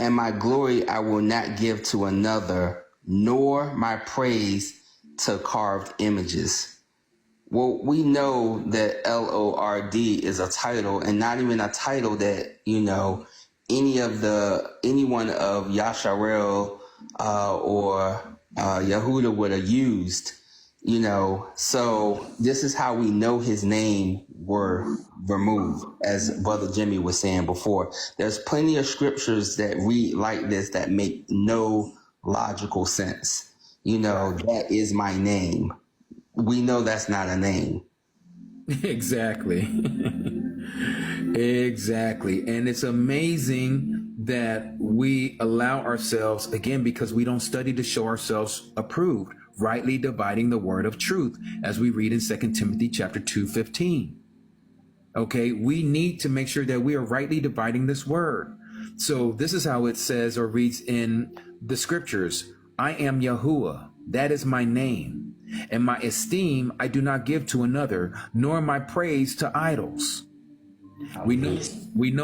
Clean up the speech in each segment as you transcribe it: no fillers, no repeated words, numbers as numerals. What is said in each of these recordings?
and my glory I will not give to another, nor my praise to carved images. Well, we know that Lord is a title, and not even a title that, anyone of Yasharel or Yehuda would have used, So this is how we know his name were removed, as Brother Jimmy was saying before. There's plenty of scriptures that read like this that make no logical sense. That is my name. We know that's not a name. Exactly. Exactly. And it's amazing that we allow ourselves, again, because we don't study to show ourselves approved, rightly dividing the word of truth, as we read in 2 Timothy chapter 2:15. Okay, we need to make sure that we are rightly dividing this word. So this is how it says or reads in the scriptures. I am Yahuwah, that is my name. And my esteem I do not give to another, nor my praise to idols. We know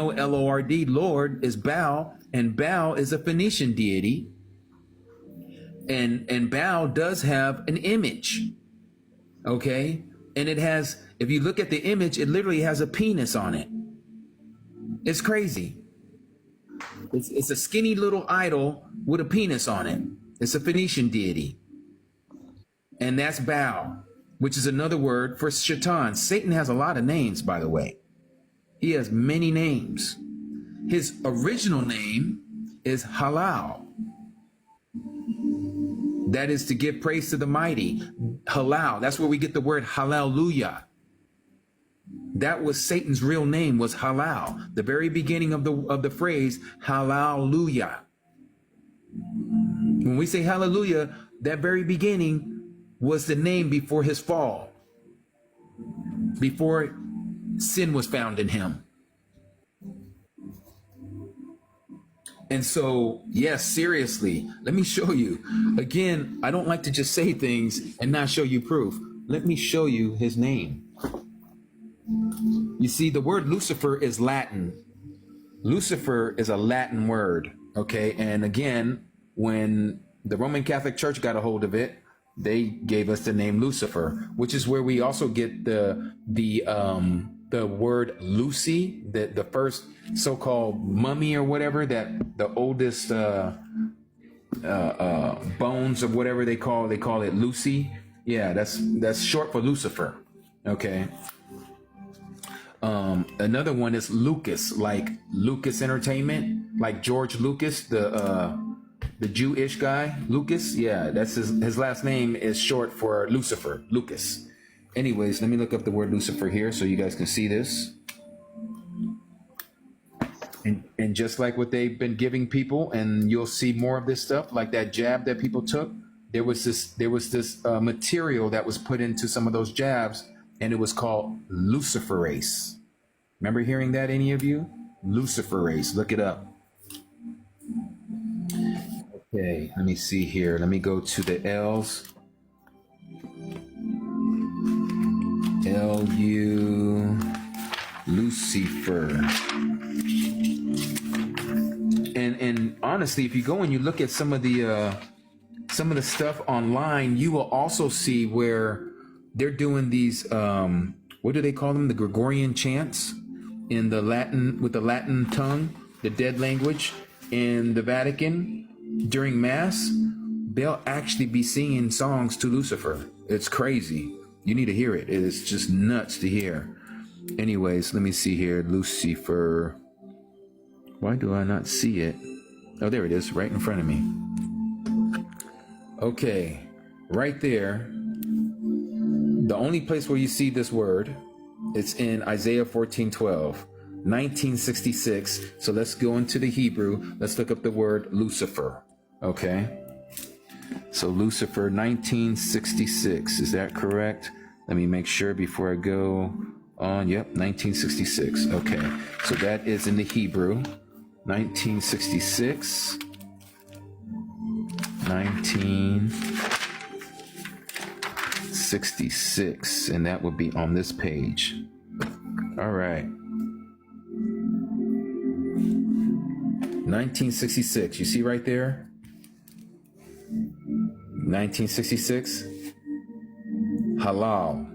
Lord, Lord, is Baal, and Baal is a Phoenician deity. And Baal does have an image. Okay? And it has, if you look at the image, it literally has a penis on it. It's crazy. It's a skinny little idol with a penis on it. It's a Phoenician deity. And that's Baal, which is another word for Shaitan. Satan has a lot of names, by the way. He has many names. His original name is Halal. That is to give praise to the mighty. Halal. That's where we get the word hallelujah. That was Satan's real name, was Halal. The very beginning of the phrase hallelujah. When we say hallelujah, that very beginning was the name before his fall, before sin was found in him. And so, yes, seriously, let me show you. Again, I don't like to just say things and not show you proof. Let me show you his name. You see, the word Lucifer is Latin. Lucifer is a Latin word, okay? And again, when the Roman Catholic Church got a hold of it, they gave us the name Lucifer, which is where we also get the word Lucy, the first so-called mummy or whatever, that the oldest bones of whatever they call it Lucy. Yeah, that's short for Lucifer. Okay. Another one is Lucas, like Lucas Entertainment, like George Lucas, the Jewish guy, Lucas. Yeah, that's his last name is short for Lucifer, Lucas. Anyways, let me look up the word Lucifer here so you guys can see this. And just like what they've been giving people, and you'll see more of this stuff, like that jab that people took. There was this material that was put into some of those jabs, and it was called luciferase. Remember hearing that, any of you? Luciferase, look it up. Okay, let me see here. Let me go to the L's. L-U, Lucifer. And honestly, if you go and you look at some of the stuff online, you will also see where they're doing these, what do they call them? The Gregorian chants in the Latin, with the Latin tongue, the dead language in the Vatican. During Mass, they'll actually be singing songs to Lucifer. It's crazy. You need to hear it. It is just nuts to hear. Anyways, let me see here. Lucifer. Why do I not see it? Oh, there it is, right in front of me. Okay, right there. The only place where you see this word, it's in Isaiah 14:12. 1966. So let's go into the Hebrew. Let's look up the word Lucifer. Okay. So Lucifer 1966. Is that correct? Let me make sure before I go on. Yep, 1966. Okay. So that is in the Hebrew. 1966. 1966. And that would be on this page. All right. 1966. You see right there? 1966. Halal.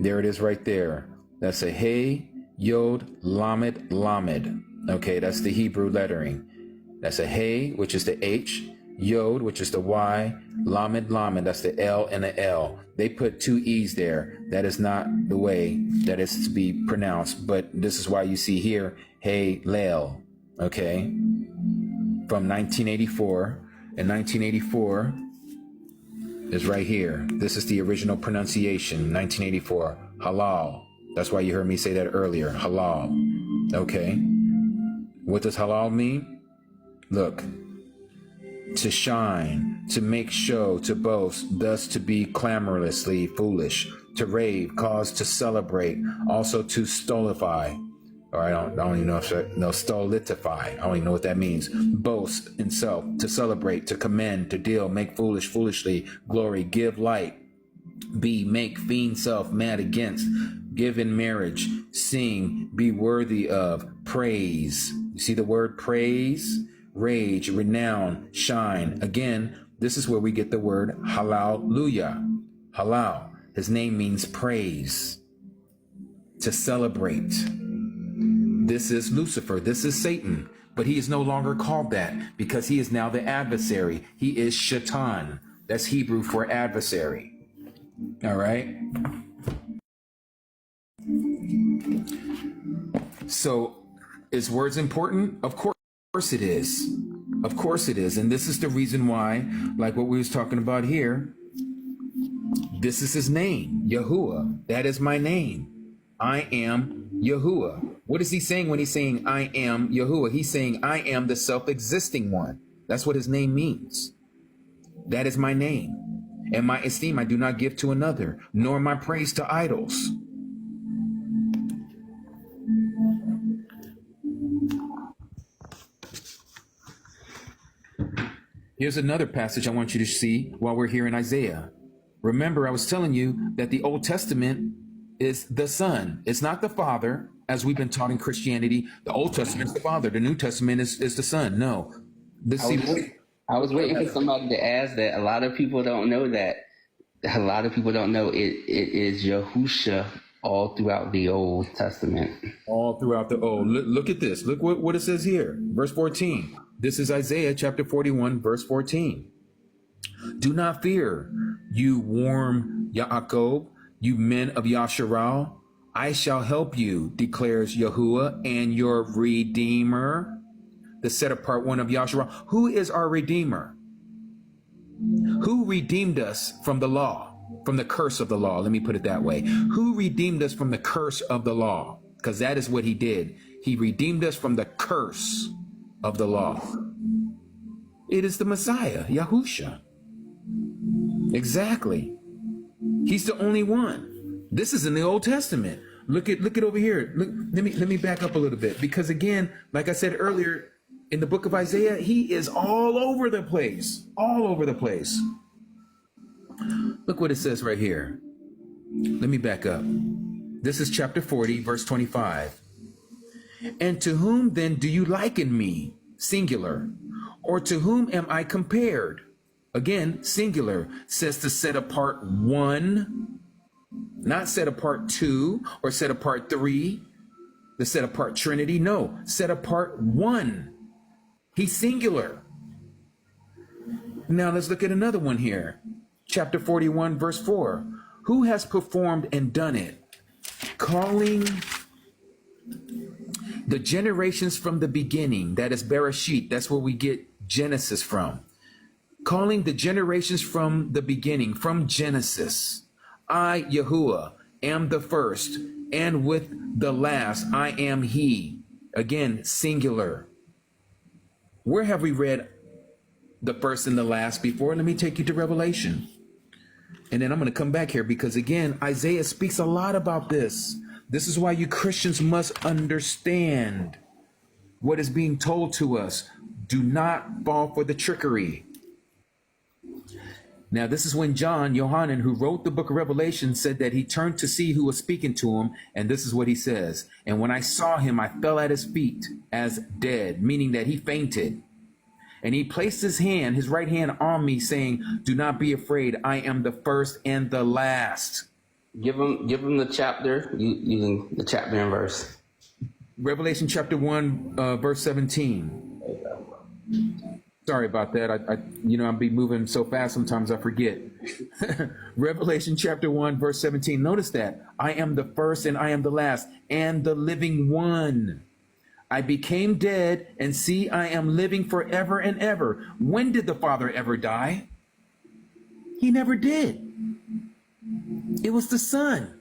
There it is right there. That's a Hey, Yod, Lamed, Lamed. Okay, that's the Hebrew lettering. That's a Hey, which is the H, Yod, which is the Y, Lamed, Lamed, that's the L and the L. They put two E's there. That is not the way that is to be pronounced, but this is why you see here, Hey, Lel. Okay, from 1984. And 1984 is right here. This is the original pronunciation, 1984, halal. That's why you heard me say that earlier, halal. Okay. What does halal mean? Look, to shine, to make show, to boast, thus to be clamorously foolish, to rave, cause to celebrate, also to stolify. Or I don't even know if stolitify. I don't even know what that means. Boast in self, to celebrate, to commend, to deal, make foolish, foolishly, glory, give light, be, make, fiend self, mad against, give in marriage, sing, be worthy of, praise. You see the word praise? Rage, renown, shine. Again, this is where we get the word hallelujah. Halal. His name means praise, to celebrate. This is Lucifer. This is Satan. But he is no longer called that because he is now the adversary. He is Shaitan. That's Hebrew for adversary. All right. So is words important? Of course it is. Of course it is. And this is the reason why, like what we was talking about here, this is his name, Yahuwah. That is my name. I am Yahuwah. What is he saying when he's saying, I am Yahuwah? He's saying, I am the self-existing one. That's what his name means. That is my name. And my esteem I do not give to another, nor my praise to idols. Here's another passage I want you to see while we're here in Isaiah. Remember, I was telling you that the Old Testament is the Son. It's not the Father, as we've been taught in Christianity. The Old Testament is the Father. The New Testament is the Son. No. I was waiting for somebody to ask that. A lot of people don't know that. A lot of people don't know it is Yahusha all throughout the Old Testament. All throughout the Old. Look at this. Look what it says here. Verse 14. This is Isaiah chapter 41, verse 14. Do not fear, you warm Yaakov, you men of Yasharal. I shall help you, declares Yahuwah, and your Redeemer, the set apart one of Yasharal. Who is our Redeemer? Who redeemed us from the law, from the curse of the law? Let me put it that way. Who redeemed us from the curse of the law? Because that is what he did. He redeemed us from the curse of the law. It is the Messiah, Yahusha. Exactly. He's the only one. This is in the Old Testament. Look at over here. Look, let me back up a little bit, because again, like I said earlier, in the book of Isaiah, he is all over the place. All over the place. Look what it says right here. Let me back up. This is chapter 40, verse 25. And to whom then do you liken me? Singular. Or to whom am I compared? Again, singular, says to set apart one, not set apart two or set apart three, the set apart Trinity. No, set apart one. He's singular. Now let's look at another one here. Chapter 41, verse 4. Who has performed and done it? Calling the generations from the beginning. That is Bereshit. That's where we get Genesis from. Calling the generations from the beginning, from Genesis. I, Yahuwah, am the first, and with the last, I am he. Again, singular. Where have we read the first and the last before? Let me take you to Revelation. And then I'm going to come back here because, again, Isaiah speaks a lot about this. This is why you Christians must understand what is being told to us. Do not fall for the trickery. Now, this is when John, Yohanan, who wrote the book of Revelation, said that he turned to see who was speaking to him. And this is what he says. And when I saw him, I fell at his feet as dead, meaning that he fainted. And he placed his hand, his right hand on me, saying, do not be afraid. I am the first and the last. Give them the chapter, using the chapter and verse. Revelation chapter 1, verse 17. Sorry about that. I'll be moving so fast sometimes I forget. Revelation chapter 1, verse 17. Notice that. I am the first and I am the last and the living one. I became dead, and see, I am living forever and ever. When did the Father ever die? He never did. It was the Son.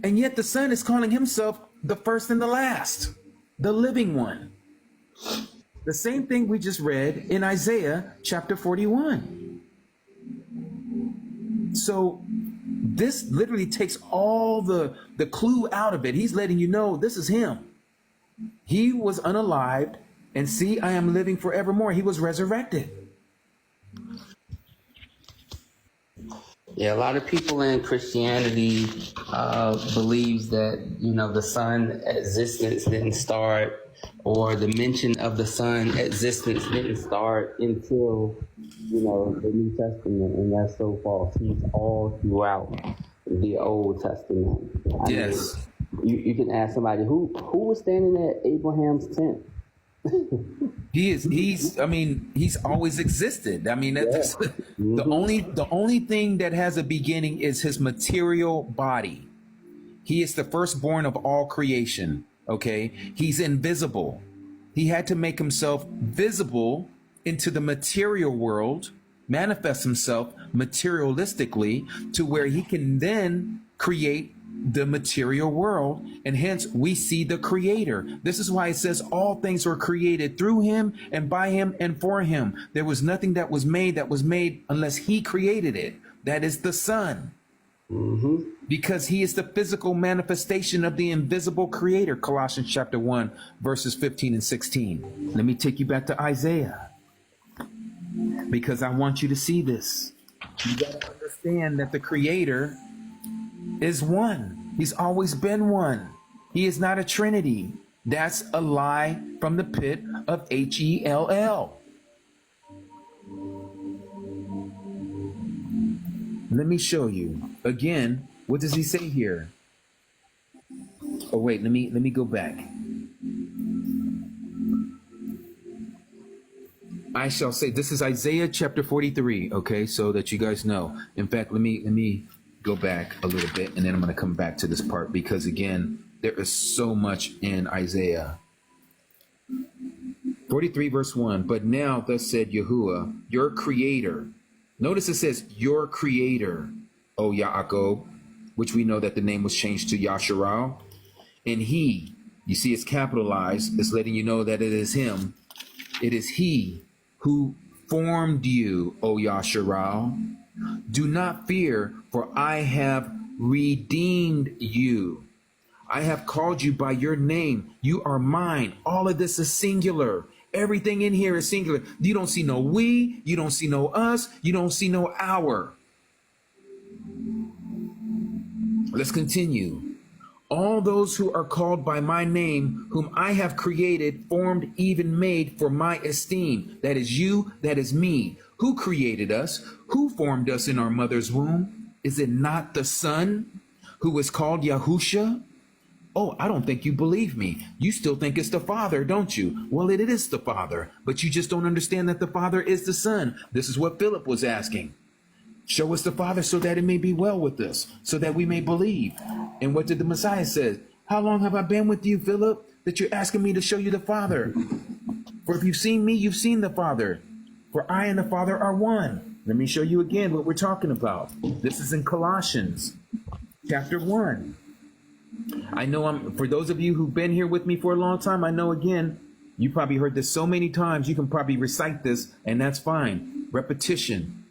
And yet the Son is calling himself the first and the last, the living one. The same thing we just read in Isaiah chapter 41. So this literally takes all the clue out of it. He's letting you know this is him. He was unalived, and see, I am living forevermore. He was resurrected. Yeah, a lot of people in Christianity believes that, the Son existence didn't start, or the mention of the Son existence didn't start until, the New Testament, and that's so false. He's all throughout the Old Testament. Yes. You can ask somebody who was standing at Abraham's tent. He's always existed. That's the only thing that has a beginning is his material body. He is the firstborn of all creation. Okay. He's invisible. He had to make himself visible into the material world, manifest himself materialistically to where he can then create the material world, and hence we see the creator. This is why it says all things were created through him and by him and for him. There was nothing that was made unless he created it. That is the Son. Mm-hmm. Because he is the physical manifestation of the invisible creator. Colossians chapter 1, verses 15 and 16. Let me take you back to Isaiah, because I want you to see this. You got to understand that the creator is one. He's always been one. He is not a trinity. That's a lie from the pit of Hell. Let me show you again. What does he say here? Oh wait, let me go back. I shall say, this is Isaiah chapter 43. Okay, so that you guys know. In fact, let me go back a little bit, and then I'm going to come back to this part, because again, there is so much in Isaiah 43 verse 1. But now thus said Yahuwah, your creator. Notice it says your creator, O Yaakov, which we know that the name was changed to Yasharal. And he, you see it's capitalized, it's letting you know that it is him. It is he who formed you, O Yasharal. Do not fear, for I have redeemed you. I have called you by your name. You are mine. All of this is singular. Everything in here is singular. You don't see no we. You don't see no us. You don't see no our. Let's continue. All those who are called by my name, whom I have created, formed, even made for my esteem. That is you. That is me. Who created us? Who formed us in our mother's womb? Is it not the Son who is called Yahusha? Oh, I don't think you believe me. You still think it's the Father, don't you? Well, it is the Father, but you just don't understand that the Father is the Son. This is what Philip was asking. Show us the Father so that it may be well with us, so that we may believe. And what did the Messiah say? How long have I been with you, Philip, that you're asking me to show you the Father? For if you've seen me, you've seen the Father. For I and the Father are one. Let me show you again what we're talking about. This is in Colossians chapter 1. I know for those of you who've been here with me for a long time, I know again, you probably heard this so many times, you can probably recite this, and that's fine. Repetition,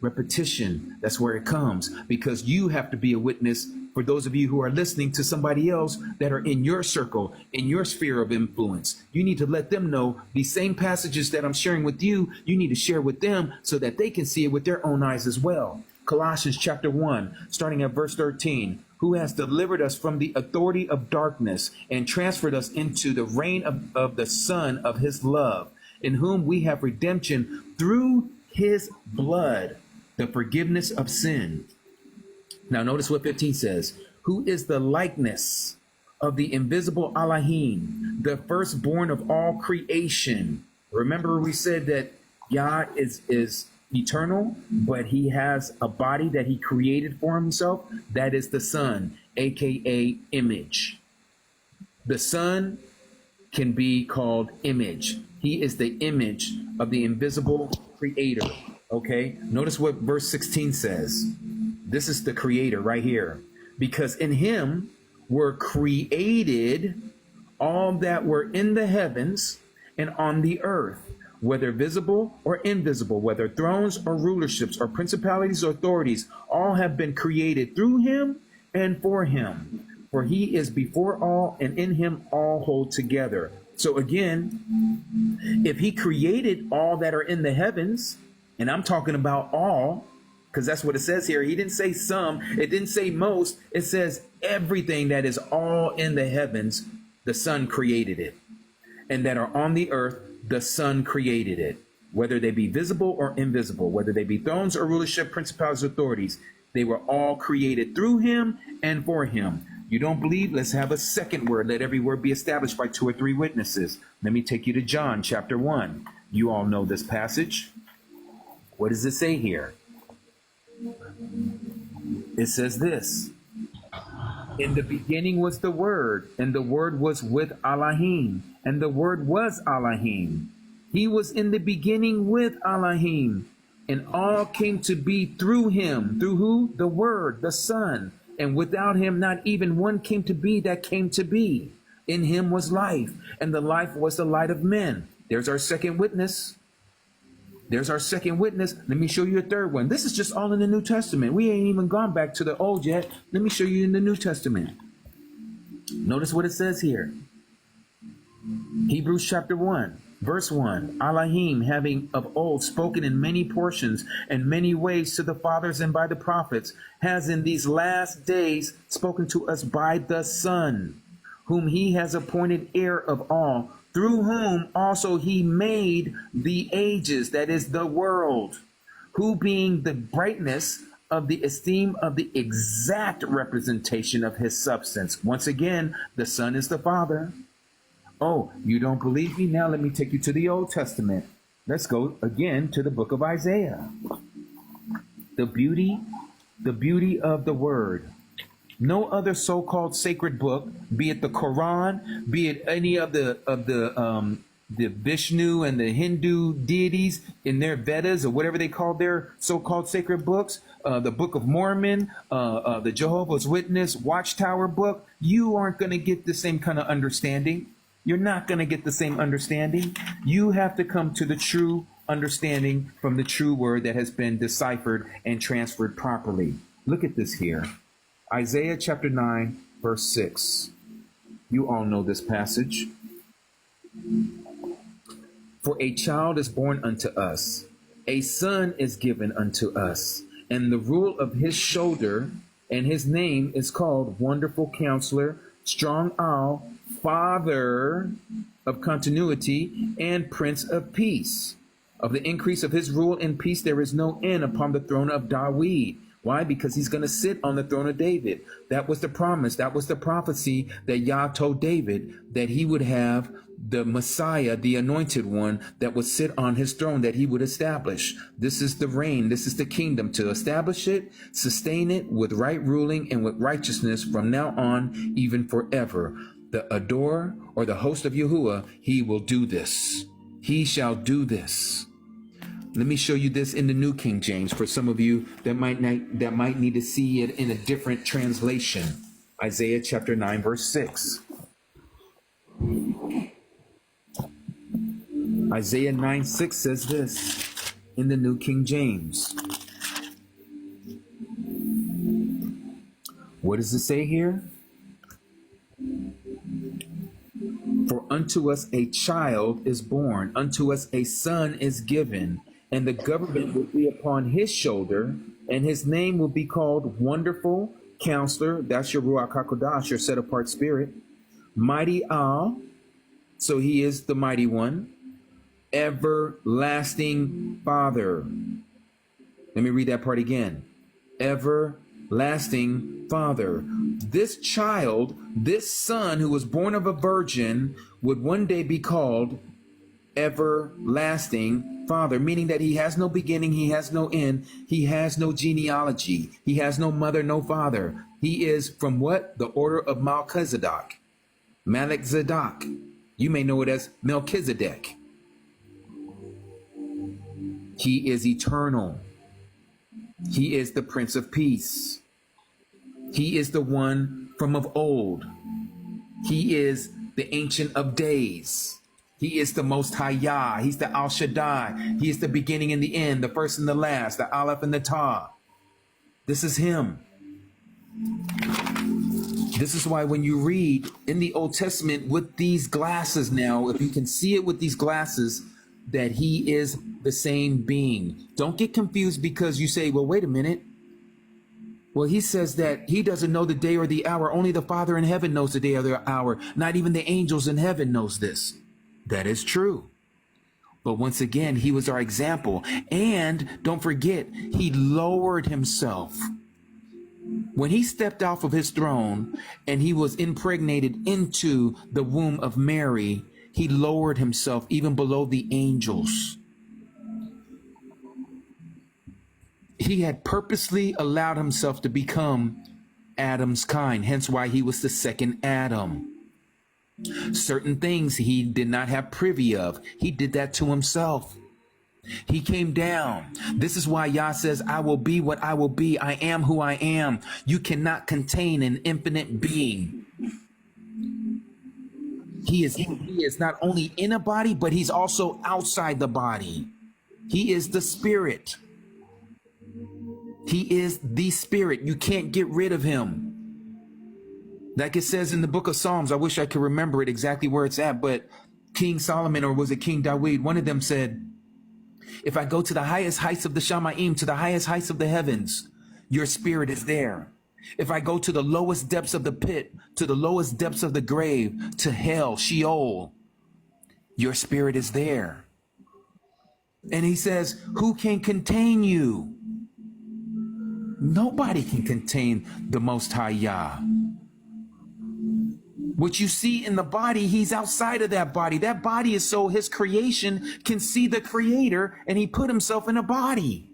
that's where it comes, because you have to be a witness for those of you who are listening to somebody else that are in your circle, in your sphere of influence. You need to let them know these same passages that I'm sharing with you, you need to share with them so that they can see it with their own eyes as well. Colossians chapter 1, starting at verse 13, who has delivered us from the authority of darkness and transferred us into the reign of the Son of his love, in whom we have redemption through his blood, the forgiveness of sin. Now notice what 15 says, who is the likeness of the invisible Elohim, the firstborn of all creation. Remember we said that Yah is eternal, but he has a body that he created for himself. That is the Son, aka image. The Son can be called image. He is the image of the invisible creator. Okay, notice what verse 16 says. This is the creator right here. Because in him were created all that were in the heavens and on the earth, whether visible or invisible, whether thrones or rulerships or principalities or authorities, all have been created through him and for him. For he is before all, and in him all hold together. So again, if he created all that are in the heavens, and I'm talking about all, because that's what it says here. He didn't say some, it didn't say most, it says everything that is all in the heavens, the Son created it. And that are on the earth, the Son created it. Whether they be visible or invisible, whether they be thrones or rulership, principalities, authorities, they were all created through him and for him. You don't believe? Let's have a second word. Let every word be established by 2 or 3 witnesses. Let me take you to John chapter 1. You all know this passage. What does it say here? It says this. In the beginning was the Word, and the Word was with Elohim, and the Word was Elohim. He was in the beginning with Elohim, and all came to be through him. Through who? The Word, the Son. And without him, not even one came to be that came to be. In him was life, and the life was the light of men. There's our second witness. There's our second witness. Let me show you a third one. This is just all in the New Testament. We ain't even gone back to the Old yet. Let me show you in the New Testament. Notice what it says here. Hebrews chapter 1, verse 1. Elohim, having of old spoken in many portions and many ways to the fathers and by the prophets, has in these last days spoken to us by the Son, whom he has appointed heir of all, through whom also he made the ages, that is the world, who being the brightness of the esteem of the exact representation of his substance. Once again, the Son is the Father. Oh, you don't believe me? Now let me take you to the Old Testament. Let's go again to the book of Isaiah. The beauty of the Word. No other so-called sacred book, be it the Quran, be it any of the Vishnu and the Hindu deities in their Vedas or whatever they call their so-called sacred books, the Book of Mormon, the Jehovah's Witness Watchtower book, you aren't going to get the same kind of understanding. You're not going to get the same understanding. You have to come to the true understanding from the true word that has been deciphered and transferred properly. Look at this here. Isaiah chapter 9, verse 6. You all know this passage. For a child is born unto us, a son is given unto us, and the rule of his shoulder, and his name is called Wonderful Counselor, Strong Owl, Father of continuity, and Prince of Peace. Of the increase of his rule and peace there is no end upon the throne of David. Why? Because he's going to sit on the throne of David. That was the promise. That was the prophecy that Yah told David, that he would have the Messiah, the anointed one, that would sit on his throne, that he would establish. This is the reign. This is the kingdom, to establish it, sustain it with right ruling and with righteousness from now on, even forever. The adorer or the host of Yahuwah, he will do this. He shall do this. Let me show you this in the New King James for some of you that might need to see it in a different translation. Isaiah chapter 9, verse 6. Isaiah 9:6 says this in the New King James. What does it say here? For unto us a child is born, unto us a son is given, and the government will be upon his shoulder, And his name will be called Wonderful Counselor. That's your Ruach HaKodesh, your set apart spirit. Mighty Al. So he is the mighty one. Everlasting Father. Let me read that part again. Everlasting Father. This child, this son who was born of a virgin, would one day be called Everlasting Father, meaning that he has no beginning, he has no end, he has no genealogy, he has no mother, no father. He is from what? The order of Melchizedek. Zadok. You may know it as Melchizedek. He is eternal. He is the Prince of Peace. He is the one from of old. He is the Ancient of Days. He is the Most High YAH. He's the Al Shaddai. He is the beginning and the end, the first and the last, the Aleph and the Tah. This is him. This is why when you read in the Old Testament with these glasses now, if you can see it with these glasses, that he is the same being. Don't get confused because you say, well, wait a minute. Well, he says that he doesn't know the day or the hour. Only the Father in heaven knows the day or the hour. Not even the angels in heaven knows this. That is true. But once again, he was our example. And don't forget, he lowered himself. When he stepped off of his throne and he was impregnated into the womb of Mary, he lowered himself even below the angels. He had purposely allowed himself to become Adam's kind, hence why he was the second Adam. Certain things he did not have privy of. He did that to himself. He came down. This is why Yah says, I will be what I will be. I am who I am. You cannot contain an infinite being. He is not only in a body, but he's also outside the body. He is the spirit. He is the spirit. You can't get rid of him. Like it says in the book of Psalms, I wish I could remember it exactly where it's at, but King Solomon, or was it King Dawid, one of them said, if I go to the highest heights of the Shamayim, to the highest heights of the heavens, your spirit is there. If I go to the lowest depths of the pit, to the lowest depths of the grave, to hell, Sheol, your spirit is there. And he says, who can contain you? Nobody can contain the Most High Yah. What you see in the body, he's outside of that body. That body is so his creation can see the creator, and he put himself in a body.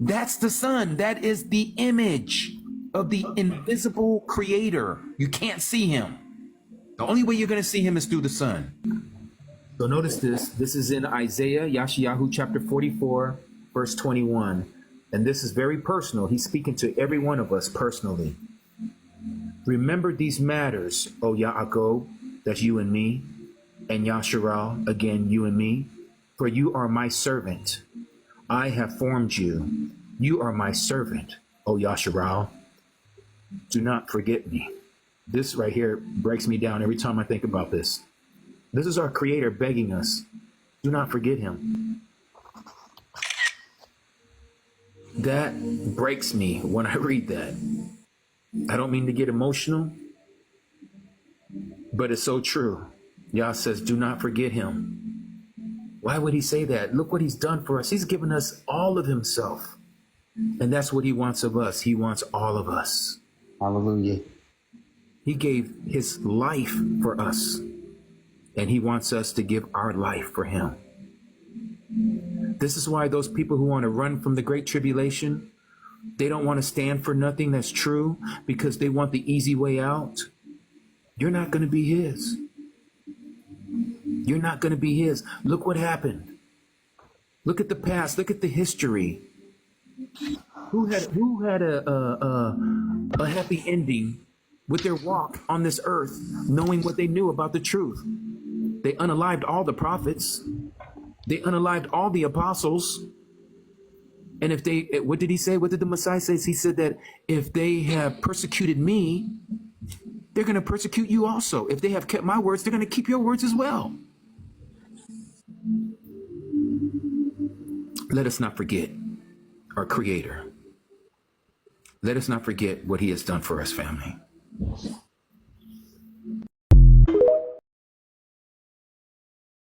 That's the Son. That is the image of the invisible creator. You can't see him. The only way you're going to see him is through the Son. So notice this. This is in Isaiah, Yashayahu chapter 44, verse 21. And this is very personal. He's speaking to every one of us personally. Remember these matters, O Yaakov, that's you and me, and Yasharal, again, you and me, for you are my servant. I have formed you. You are my servant, O Yasharal. Do not forget me. This right here breaks me down every time I think about this. This is our Creator begging us. Do not forget him. That breaks me when I read that. I don't mean to get emotional, but it's so true. Yah says, do not forget him. Why would he say that? Look what he's done for us. He's given us all of himself. And that's what he wants of us. He wants all of us. Hallelujah. He gave his life for us. And he wants us to give our life for him. This is why those people who want to run from the great tribulation, they don't want to stand for nothing that's true because they want the easy way out. You're not going to be his. You're not going to be his. Look what happened. Look at the past. Look at the history. Who had a happy ending with their walk on this earth, knowing what they knew about the truth? They unalived all the prophets. They unalived all the apostles. And if they, what did he say? What did the Messiah say? He said that if they have persecuted me, they're going to persecute you also. If they have kept my words, they're going to keep your words as well. Let us not forget our Creator. let us not forget what he has done for us, family.